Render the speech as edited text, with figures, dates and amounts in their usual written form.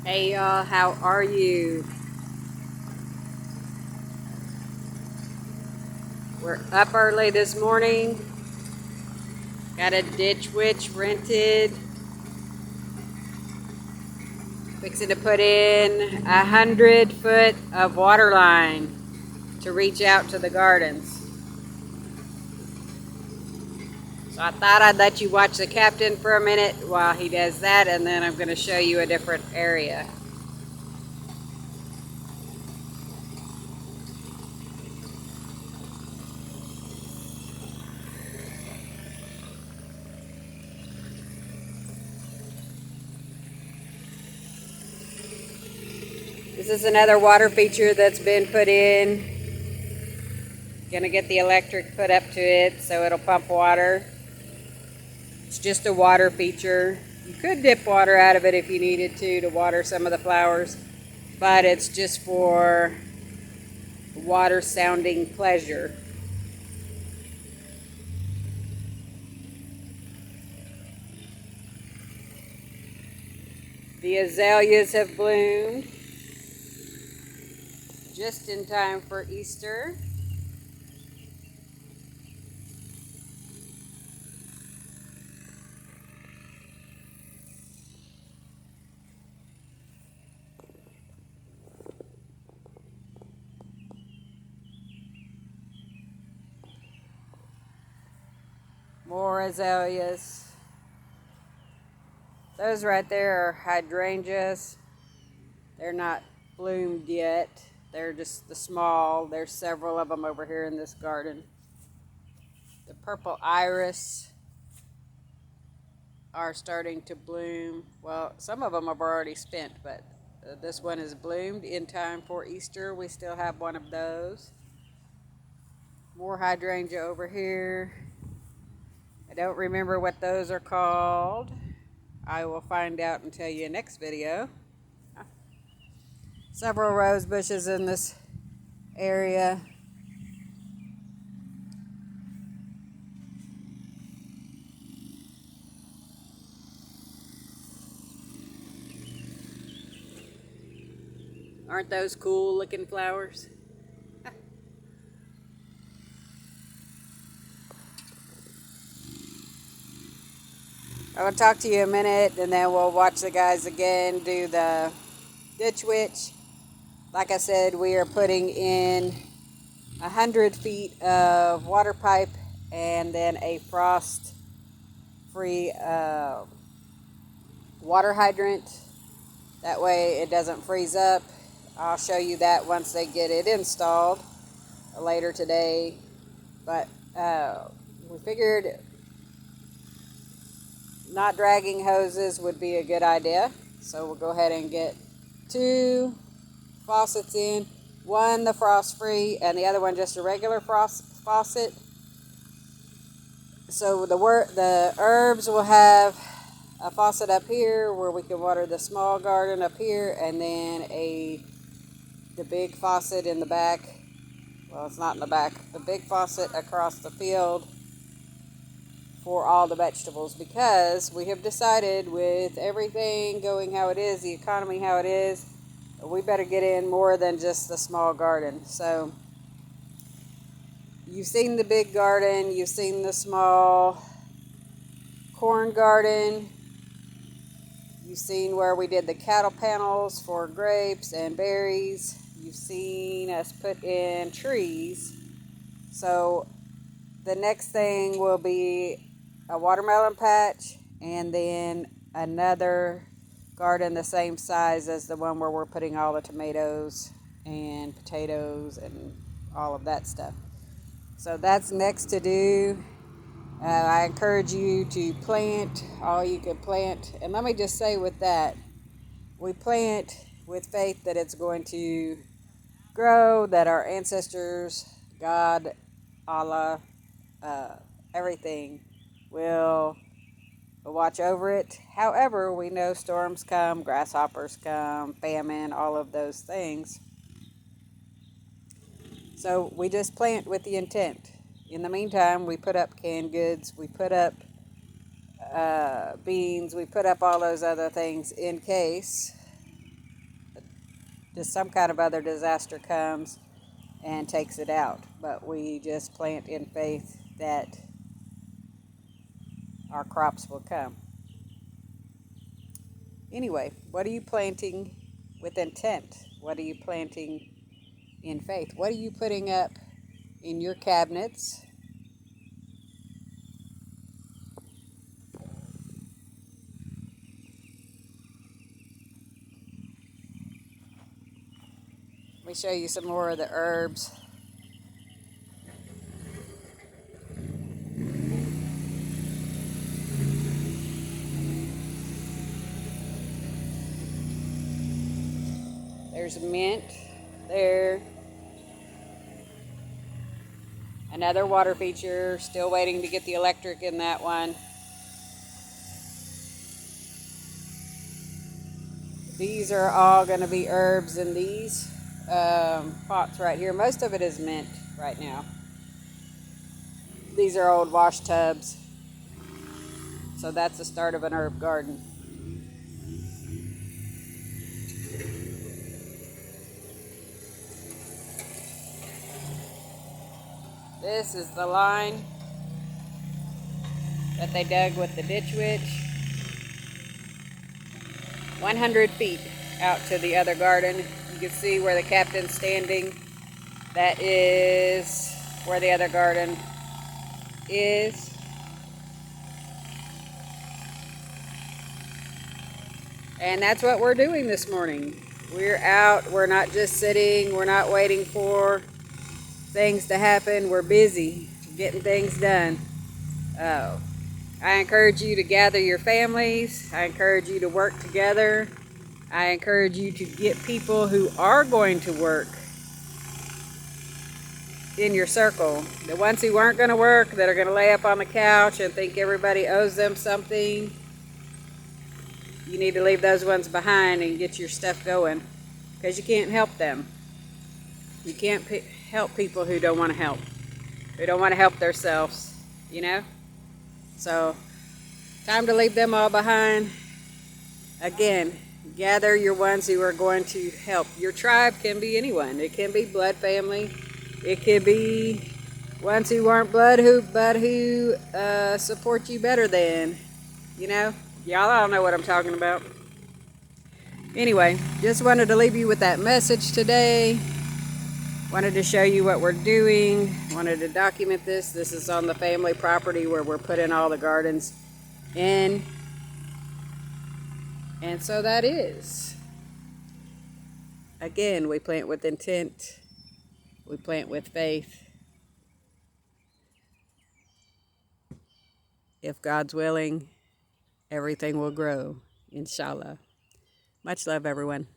Hey y'all, how are you? We're up early this morning. Got a ditch witch rented. Fixing to put in 100 foot of water line to reach out to the gardens. So I thought I'd let you watch the captain for a minute while he does that, and then I'm going to show you a different area. This is another water feature that's been put in. Gonna get the electric put up to it so it'll pump water. It's just a water feature. You could dip water out of it if you needed to water some of the flowers, but it's just for water sounding pleasure. The azaleas have bloomed just in time for Easter. More azaleas. Those right there are hydrangeas. They're not bloomed yet. They're just the small. There's several of them over here in this garden. The purple iris are starting to bloom. Well, some of them have already spent, but this one is bloomed in time for Easter. We still have one of those. More hydrangea over here. I don't remember what those are called. I will find out and tell you next video. Several rose bushes in this area. Aren't those cool looking flowers? I will talk to you a minute and then we'll watch the guys again do the ditch witch. Like I said, we are putting in 100 feet of water pipe and then a frost-free water hydrant. That way it doesn't freeze up. I'll show you that once they get it installed later today. But we figured not dragging hoses would be a good idea. So we'll go ahead and get 2 faucets in. One the frost-free and the other one just a regular faucet. So the herbs will have a faucet up here where we can water the small garden up here, and then the big faucet in the back. Well, it's not in the back. The big faucet across the field for all the vegetables, because we have decided with everything going how it is, the economy how it is, we better get in more than just the small garden. So you've seen the big garden, you've seen the small corn garden, you've seen where we did the cattle panels for grapes and berries, you've seen us put in trees. So the next thing will be a watermelon patch and then another garden the same size as the one where we're putting all the tomatoes and potatoes and all of that stuff. So that's next to do. I encourage you to plant all you can plant. And let me just say with that, we plant with faith that it's going to grow, that our ancestors, God, Allah, everything will watch over it. However, we know storms come, grasshoppers come, famine, all of those things. So we just plant with the intent. In the meantime, we put up canned goods, we put up beans, we put up all those other things in case just some kind of other disaster comes and takes it out. But we just plant in faith that our crops will come. Anyway, what are you planting with intent? What are you planting in faith? What are you putting up in your cabinets? Let me show you some more of the herbs. There's mint there. Another water feature, still waiting to get the electric in that one. These are all going to be herbs in these pots right here. Most of it is mint right now. These are old wash tubs. So that's the start of an herb garden. This is the line that they dug with the ditch witch. 100 feet out to the other garden. You can see where the captain's standing. That is where the other garden is. And that's what we're doing this morning. We're out. We're not just sitting. We're not waiting for things to happen. We're busy getting things done. I encourage you to gather your families. I encourage you to work together. I encourage you to get people who are going to work in your circle. The ones who aren't going to work, that are going to lay up on the couch and think everybody owes them something, you need to leave those ones behind and get your stuff going, because you can't help them. You can't help people who don't want to help, who don't want to help themselves, you know? So, time to leave them all behind. Again, gather your ones who are going to help. Your tribe can be anyone. It can be blood family. It could be ones who aren't blood but who support you better than, you know? Y'all all know what I'm talking about. Anyway, just wanted to leave you with that message today. Wanted to show you what we're doing. Wanted to document this. This is on the family property where we're putting all the gardens in. And so that is. Again, we plant with intent. We plant with faith. If God's willing, everything will grow, inshallah. Much love, everyone.